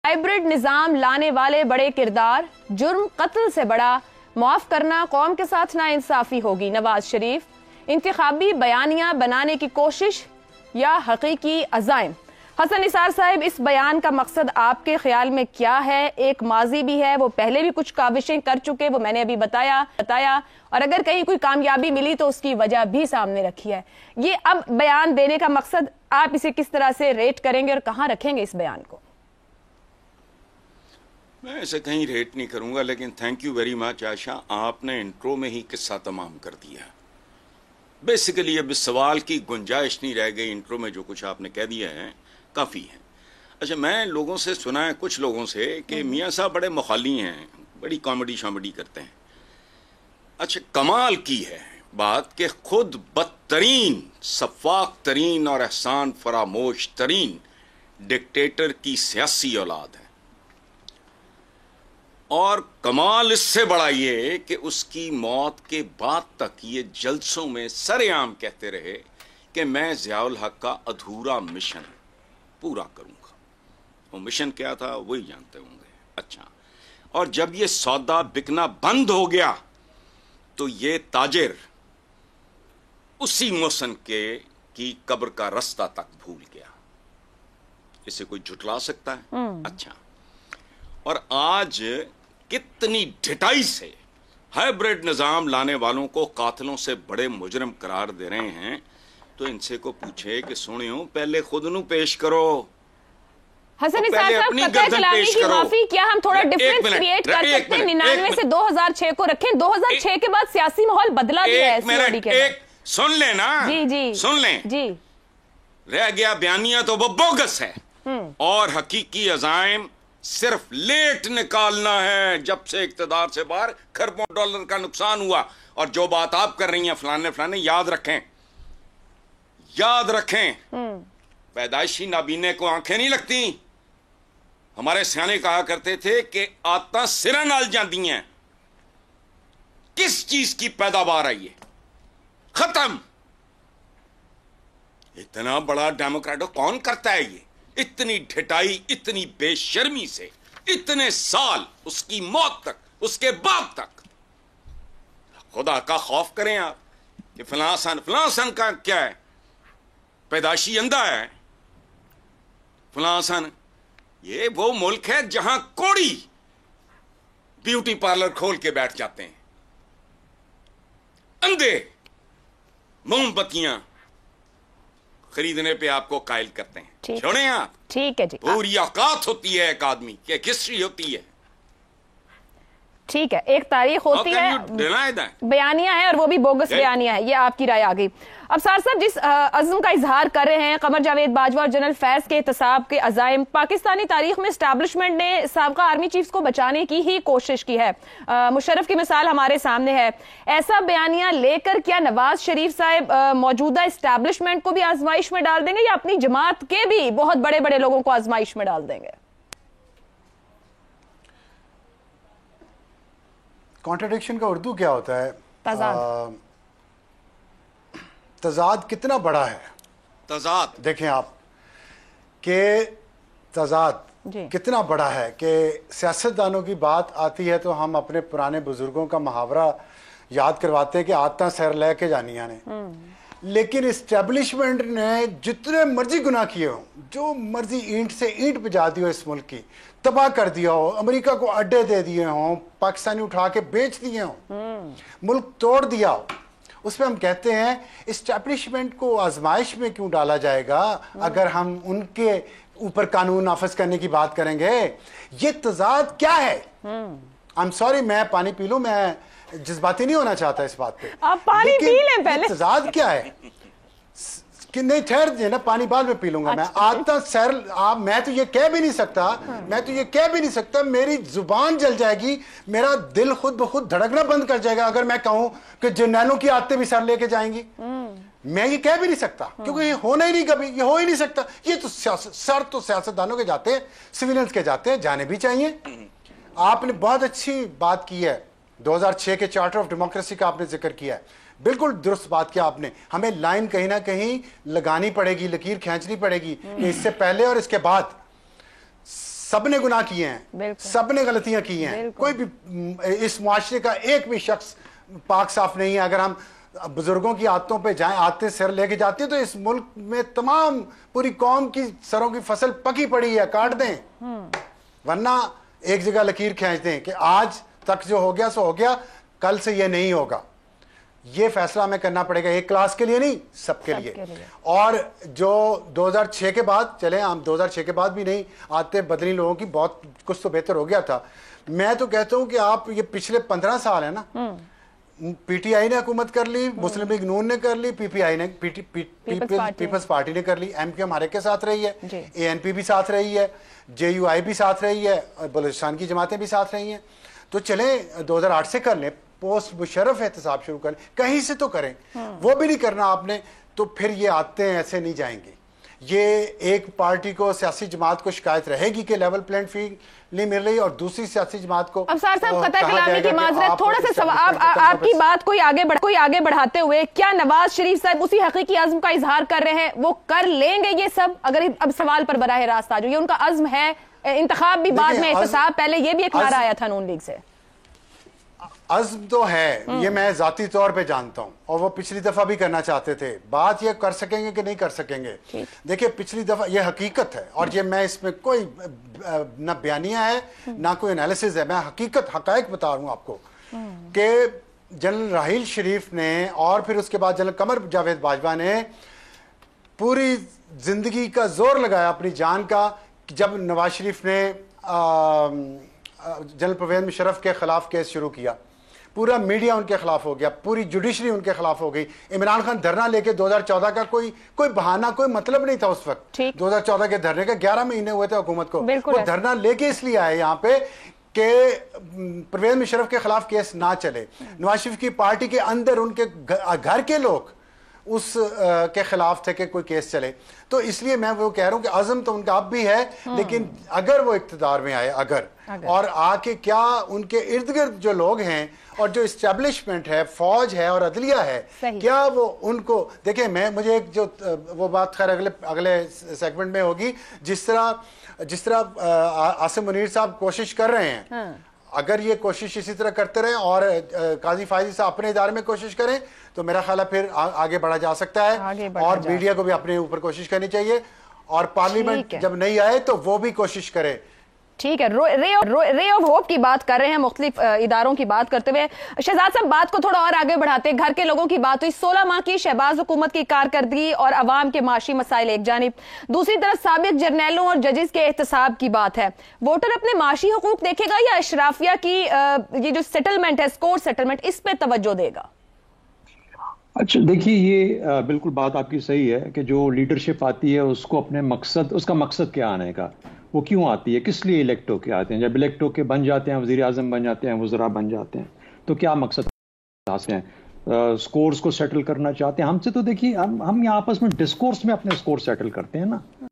Hybrid निजाम लाने वाले बड़े किरदार, जुर्म कत्ल से बड़ा, माफ करना कौम के साथ नाइंसाफी होगी। नवाज शरीफ इंतखाबी बयानिया बनाने की कोशिश या हकीकी अज़ाइम। हसन निसार साहब, इस बयान का मकसद आपके ख्याल में क्या है? एक माजी भी है, वो पहले भी कुछ काविशें कर चुके, वो मैंने अभी बताया और अगर कहीं कोई कामयाबी मिली तो उसकी वजह भी सामने रखी है। ये अब बयान देने का मकसद, आप इसे किस तरह से रेट करेंगे और कहां रखेंगे इस बयान को? मैं इसे कहीं रेट नहीं करूंगा, लेकिन थैंक यू वेरी मच आशा, आपने इंट्रो में ही किस्सा तमाम कर दिया। बेसिकली अब इस सवाल की गुंजाइश नहीं रह गई, इंट्रो में जो कुछ आपने कह दिया है काफ़ी है। अच्छा, मैं लोगों से सुना है, कुछ लोगों से, कि मियाँ साहब बड़े मुखाली हैं, बड़ी कॉमेडी शॉमेडी करते हैं। अच्छा, कमाल की है बात कि खुद बदतरीन, सफाक तरीन और एहसान फरामोश तरीन डिक्टेटर की सियासी औलाद है, और कमाल इससे बड़ा ये कि उसकी मौत के बाद तक ये जलसों में सरेआम कहते रहे कि मैं ज़ियाउल हक का अधूरा मिशन पूरा करूंगा। वो मिशन क्या था वही जानते होंगे। अच्छा, और जब ये सौदा बिकना बंद हो गया तो ये ताजिर उसी मोहसिन के की कब्र का रास्ता तक भूल गया। इसे कोई झुटला सकता है? अच्छा, और आज कितनी ढिठाई से हाइब्रिड निजाम लाने वालों को कातिलों से बड़े मुजरिम करार दे रहे हैं, तो इनसे को पूछे कि सुनियो, पहले खुद नु पेश करो। हसन निसार साहब, कतर चलाने की माफी, क्या हम थोड़ा डिफरेंस क्रिएट कर सकते हैं? 99 से 2006 को रखें, 2006 के बाद सियासी माहौल बदला भी है। एक सुन ले ना, जी सुन ले जी। रह गया बयानिया तो वो बोगस है, और हकीकी अज़ाइम सिर्फ लेट निकालना है। जब से इक्तदार से बाहर खरबों डॉलर का नुकसान हुआ, और जो बात आप कर रही हैं फलाने फलाने, याद रखें, याद रखें, पैदाइशी नाबीने को आंखें नहीं लगती। हमारे सियाने कहा करते थे कि आदतां सिरा नाल जांदी हैं। किस चीज की पैदावार है ये? खत्म। इतना बड़ा डेमोक्रेट कौन करता है ये? इतनी ढिठाई, इतनी बेशर्मी से इतने साल, उसकी मौत तक, उसके बाद तक। खुदा का खौफ करें आप कि फलां सन का क्या है, पैदाशी अंधा है फलां सन। ये वो मुल्क है जहां कोड़ी ब्यूटी पार्लर खोल के बैठ जाते हैं, अंधे मोमबत्तियां खरीदने पे आपको कायल करते हैं। छोड़े आप, ठीक है जी, पूरी औकात होती है एक आदमी की, एक हिस्ट्री होती है, ठीक है, एक तारीख होती है, बयानिया है, और वो भी बोगस बयानिया है। ये आपकी राय आ गई। अब सार साहब, जिस अज़्म का इजहार कर रहे हैं कमर जावेद बाजवा और जनरल फैज के एहतसाब के अज़ाइम, पाकिस्तानी तारीख में एस्टैब्लिशमेंट ने साबका आर्मी चीफ्स को बचाने की ही कोशिश की है। मुशर्रफ की मिसाल हमारे सामने है। ऐसा बयानिया लेकर क्या नवाज शरीफ साहब मौजूदा एस्टैब्लिशमेंट को भी आजमाइश में डाल देंगे, या अपनी जमात के भी बहुत बड़े बड़े लोगों को आजमाइश में डाल देंगे? कॉन्ट्रडिक्शन का उर्दू क्या होता है? तजाद कितना बड़ा है? तजाद देखें आप कि तजाद कितना बड़ा है कि सियासतदानों की बात आती है तो हम अपने पुराने बुजुर्गों का मुहावरा याद करवाते हैं कि आदत सैर लेके जानिया ने, लेकिन इस्टेब्लिशमेंट ने जितने मर्जी गुनाह किए हो, जो मर्जी ईंट से ईंट पिजा दी हो, इस मुल्क की तबाह कर दिया हो, अमेरिका को अड्डे दे दिए हों, पाकिस्तानी उठा के बेच दिए हों, मुल्क तोड़ दिया हो, उसमें हम कहते हैं इस्टेब्लिशमेंट को आजमाइश में क्यों डाला जाएगा अगर हम उनके ऊपर कानून नाफिज करने की बात करेंगे? ये तजाद क्या है? आई एम सॉरी, मैं पानी पी लूं, मैं जज्बाती नहीं होना चाहता इस बात पे। आप पानी पी लें पहले। तजाद क्या है कि नहीं, ठहर दे ना, पानी बाद में पी लूंगा। मैं आता सैर मैं तो ये कह भी नहीं सकता, मैं तो ये कह भी नहीं सकता, मेरी जुबान जल जाएगी, मेरा दिल खुद ब खुद धड़कना बंद कर जाएगा अगर मैं कहूं कि जर्नैलों की आदतें भी सर लेके जाएंगी। मैं ये कह भी नहीं सकता, क्योंकि ये होना ही नहीं, कभी ये हो ही नहीं सकता। ये तो सर तो सियासतदानों के जाते हैं, सिविलियंस के जाते हैं, जाने भी चाहिए। आपने बहुत अच्छी बात की है, 2006 के चार्टर ऑफ डेमोक्रेसी का आपने जिक्र किया है, बिल्कुल दुरुस्त बात किया आपने। हमें लाइन कहीं ना कहीं लगानी पड़ेगी, लकीर खींचनी पड़ेगी कि इससे पहले और इसके बाद सबने गुनाह किए हैं, सबने गलतियां की हैं, कोई भी इस मुआशरे का एक भी शख्स पाक साफ नहीं है। अगर हम बुजुर्गों की आदतों पे जाएं, आदतें सिर लेके जाती हैं, तो इस मुल्क में तमाम पूरी कौम की सरों की फसल पकी पड़ी है, काट दें, वरना एक जगह लकीर खींच दें कि आज तक जो हो गया सो हो गया, कल से ये नहीं होगा। ये फैसला हमें करना पड़ेगा, एक क्लास के लिए नहीं, सबके लिए। और जो 2006 के बाद, चले हम 2006 के बाद भी नहीं आते बदली लोगों की, बहुत कुछ तो बेहतर हो गया था। मैं तो कहता हूं कि आप ये पिछले 15 साल है ना, पीटीआई ने हुकूमत कर ली, मुस्लिम लीग नून ने कर ली, पीपीआई ने पीपल्स पार्टी ने कर ली, एमक्यू हमारे के साथ रही है, एएनपी भी साथ रही है, जेयूआई भी साथ रही है, बलूचिस्तान की जमातें भी साथ रही हैं। तो चले 2008 से कर लें, पोस्ट मुशर्रफ एहतसाब शुरू करें, कहीं से तो करें। वो भी नहीं करना आपने, तो फिर ये आते हैं ऐसे नहीं जाएंगे। ये एक पार्टी को, सियासी जमात को शिकायत रहेगी कि लेवल प्लेइंग फील्ड नहीं मिल रही, और दूसरी सियासी जमात को अब साहब कतर कलामी की माजरत, थोड़ा सा सवाल आपकी बात कोई आगे बढ़ाते हुए, क्या नवाज शरीफ साहब उसी हकीकी अज़्म का इजहार कर रहे हैं, वो कर लेंगे ये सब? अगर अब सवाल पर बराह रास्त आ जाओ, ये उनका अज़्म है, इंतखाब भी बाद में, एहतसाब पहले, ये भी एक नारा आया था नून लीग से। अज़्म तो है, ये मैं जाती तौर पे जानता हूं, और वो पिछली दफा भी करना चाहते थे। बात ये कर सकेंगे कि नहीं कर सकेंगे, देखिए पिछली दफा ये हकीकत है, और ये मैं इसमें कोई ना बयानिया है ना कोई एनालिसिस है, मैं हकीकत हकायक बता रहा हूं आपको कि जनरल राहील शरीफ ने और फिर उसके बाद जनरल कमर जावेद बाजवा ने पूरी जिंदगी का जोर लगाया अपनी जान का, जब नवाज शरीफ ने जनरल परवेज मुशर्रफ के खिलाफ केस शुरू किया, पूरा मीडिया उनके खिलाफ हो गया, पूरी जुडिशरी उनके खिलाफ हो गई। इमरान खान धरना लेके 2014 का कोई बहाना, कोई मतलब नहीं था उस वक्त। 2014 के धरने का 11 महीने हुए थे हुकूमत को, वो धरना लेके इसलिए आए यहाँ पे कि परवेज मुशर्रफ के खिलाफ केस ना चले, नवाज शरीफ की पार्टी के अंदर उनके घर के लोग उस के खिलाफ थे कि कोई केस चले। तो इसलिए मैं वो कह रहा हूं कि अज़म तो उनका अब भी है, लेकिन अगर वो इख्तिदार में आए, अगर और आके क्या उनके इर्द गिर्द जो लोग हैं और जो इस्टेब्लिशमेंट है, फौज है और अदलिया है, क्या वो उनको देखिए, मुझे एक जो वो बात खैर अगले सेगमेंट में होगी, जिस तरह आसिम मुनीर साहब कोशिश कर रहे हैं, अगर ये कोशिश इसी तरह करते रहे और काजी फायजी साहब अपने इदारे में कोशिश करें, तो मेरा ख्याल है फिर आगे बढ़ा जा सकता है। और मीडिया को भी अपने ऊपर कोशिश करनी चाहिए, और पार्लियामेंट जब नहीं आए तो वो भी कोशिश करे। ठीक है, रे ऑफ होप की बात कर रहे हैं, मुख्तलिफ इदारों की बात करते हुए। शहजाद साहब, बात को थोड़ा और आगे बढ़ाते हैं, घर के लोगों की बात हुई, 16 माह की शहबाज हुकूमत की कारकर्दगी और अवाम के माशी मसाइल एक जानिब, दूसरी तरफ साबिक जर्नैलों और जजेस के एहतसाब की बात है। वोटर अपने माशी हुकूक देखेगा या अशराफिया की ये जो सेटलमेंट है, स्कोर सेटलमेंट, इस पे तवज्जो देगा? अच्छा देखिए, ये बिल्कुल बात आपकी सही है कि जो लीडरशिप आती है उसको अपने मकसद, उसका मकसद क्या आने का, वो क्यों आती है, किस लिए इलेक्ट होके आते हैं। जब इलेक्ट होके बन जाते हैं, वज़ीर आज़म बन जाते हैं, वज़रा बन जाते हैं, तो क्या मकसद हासिल है? स्कोर्स को सेटल करना चाहते हैं। हमसे तो देखिए, हम यहाँ आपस में डिस्कोर्स में अपने स्कोर सेटल करते हैं ना।